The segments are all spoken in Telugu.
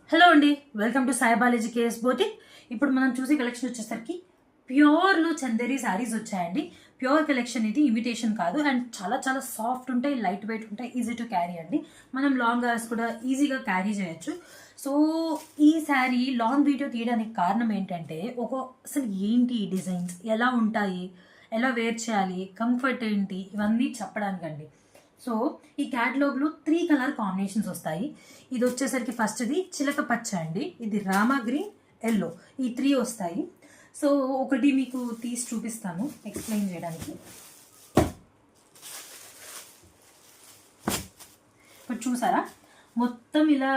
హలో అండి, welcome to Sai Balaji KS boutique. ఇప్పుడు మనం చూసే కలెక్షన్ వచ్చేసరికి ప్యూర్లో చందేరి శారీస్ వచ్చాయండి. ప్యూర్ కలెక్షన్ ఇది, ఇమిటేషన్ కాదు. అండ్ చాలా చాలా సాఫ్ట్ ఉంటాయి, లైట్ వెయిట్ ఉంటాయి, ఈజీ టు క్యారీ అండి. మనం లాంగ్ అవర్స్ కూడా ఈజీగా క్యారీ చేయొచ్చు. సో ఈ శారీ లాంగ్ వీడియో తీయడానికి కారణం ఏంటంటే అసలు ఏంటి ఈ డిజైన్స్, ఎలా ఉంటాయి, ఎలా వేర్ చేయాలి, కంఫర్ట్ ఏంటి, ఇవన్నీ చెప్పడానికండి. సో ఈ క్యాటలాగ్లో 3 కలర్ కాంబినేషన్స్ వస్తాయి. ఇది వచ్చేసరికి ఫస్ట్ది చిలక పచ్చ అండి, ఇది రామా గ్రీన్, ఎల్లో, ఈ 3 వస్తాయి. సో ఒకటి మీకు తీసి చూపిస్తాను ఎక్స్ప్లెయిన్ చేయడానికి. ఇప్పుడు చూసారా, మొత్తం ఇలా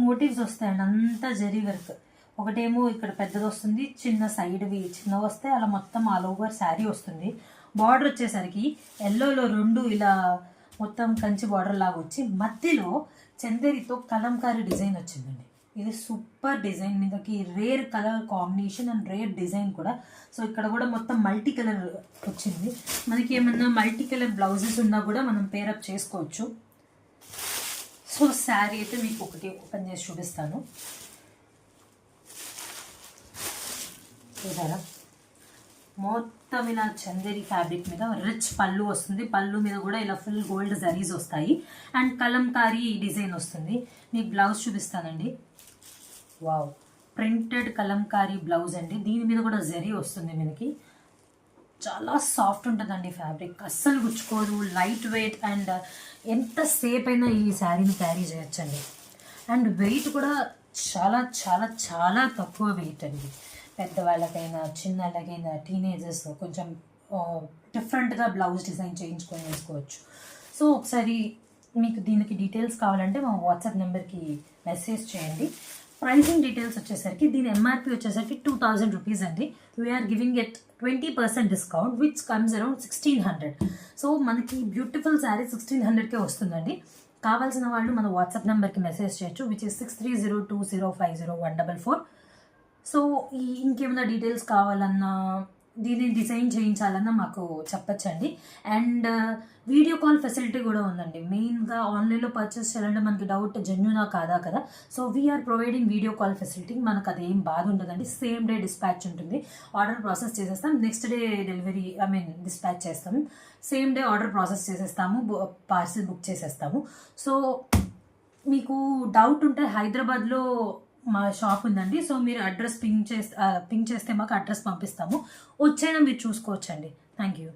మోటివ్స్ వస్తాయండి, అంతా జరీ వర్క్. ఒకటేమో ఇక్కడ పెద్దది వస్తుంది, చిన్న సైడ్వి చిన్నవి వస్తాయి, అలా మొత్తం ఆల్ ఓవర్ శారీ వస్తుంది. బార్డర్ వచ్చేసరికి ఎల్లోలో 2 ఇలా మొత్తం కంచి బార్డర్ లాగా వచ్చి మధ్యలో చందేరితో కలంకారీ డిజైన్ వచ్చిందండి. ఇది సూపర్ డిజైన్, మీదకి rare colour combination and rare design కూడా. సో ఇక్కడ కూడా మొత్తం మల్టీ కలర్ వచ్చింది. మనకి ఏమన్నా మల్టీ కలర్ బ్లౌజెస్ ఉన్నా కూడా మనం పేరప్ చేసుకోవచ్చు. సో శారీ అయితే మీకు ఒకటి ఓపెన్ చేసి చూపిస్తాను. చూసారా, మొత్తం ఇలా చందేరి ఫ్యాబ్రిక్ మీద రిచ్ పళ్ళు వస్తుంది. పళ్ళు మీద కూడా ఇలా ఫుల్ గోల్డ్ జరీస్ వస్తాయి అండ్ కలంకారీ డిజైన్ వస్తుంది. మీకు బ్లౌజ్ చూపిస్తానండి. వావ్, ప్రింటెడ్ కలంకారీ బ్లౌజ్ అండి. దీని మీద కూడా జరీ వస్తుంది. మనకి చాలా సాఫ్ట్ ఉంటుందండి ఫ్యాబ్రిక్, అస్సలు గుచ్చుకోదు, లైట్ వెయిట్ అండ్ ఎంతసేపు అయినా ఈ శారీని క్యారీ చేయొచ్చండి. అండ్ వెయిట్ కూడా చాలా చాలా చాలా తక్కువ వెయిట్ అండి. పెద్దవాళ్ళకైనా చిన్నవాళ్ళకైనా టీనేజర్స్ కొంచెం డిఫరెంట్గా బ్లౌజ్ డిజైన్ చేయించుకొని వేసుకోవచ్చు. సో ఒకసారి మీకు దీనికి డీటెయిల్స్ కావాలంటే మా వాట్సాప్ నెంబర్కి మెసేజ్ చేయండి. ప్రైసింగ్ డీటెయిల్స్ వచ్చేసరికి దీని ఎంఆర్పి వచ్చేసరికి 2000 రూపీస్ అండి. We're giving at 20% discount which comes around 1600. So మనకి బ్యూటిఫుల్ శారీ 1600కే వస్తుందండి. కావాల్సిన వాళ్ళు మన వాట్సాప్ నెంబర్కి మెసేజ్ చేయొచ్చు, విచ్ ఇస్ 6302050144. సో ఇంకేమైనా డీటెయిల్స్ కావాలన్నా, దీన్ని డిజైన్ చేయించాలన్నా మాకు చెప్పచ్చండి. అండ్ వీడియో కాల్ ఫెసిలిటీ కూడా ఉందండి. మెయిన్గా ఆన్లైన్లో పర్చేస్ చేయాలంటే మనకి డౌట్ జెన్యూనా కాదా కదా. So we're providing video call facility. మనకు అదేం బాధ ఉండదండి. సేమ్ డే డిస్పాచ్ ఉంటుంది. ఆర్డర్ ప్రాసెస్ చేసేస్తాం, నెక్స్ట్ డే డెలివరీ డిస్పాచ్ చేస్తాము. సేమ్ డే ఆర్డర్ ప్రాసెస్ చేసేస్తాము, పార్సిల్ బుక్ చేసేస్తాము. సో మీకు డౌట్ ఉంటే హైదరాబాద్లో మా షాప్ ఉందండి. సో మీరు అడ్రస్ పింక్ చేస్తే మాకు అడ్రస్ పంపిస్తాము, వచ్చైనా మీరు చూసుకోవచ్చండి. Thank you.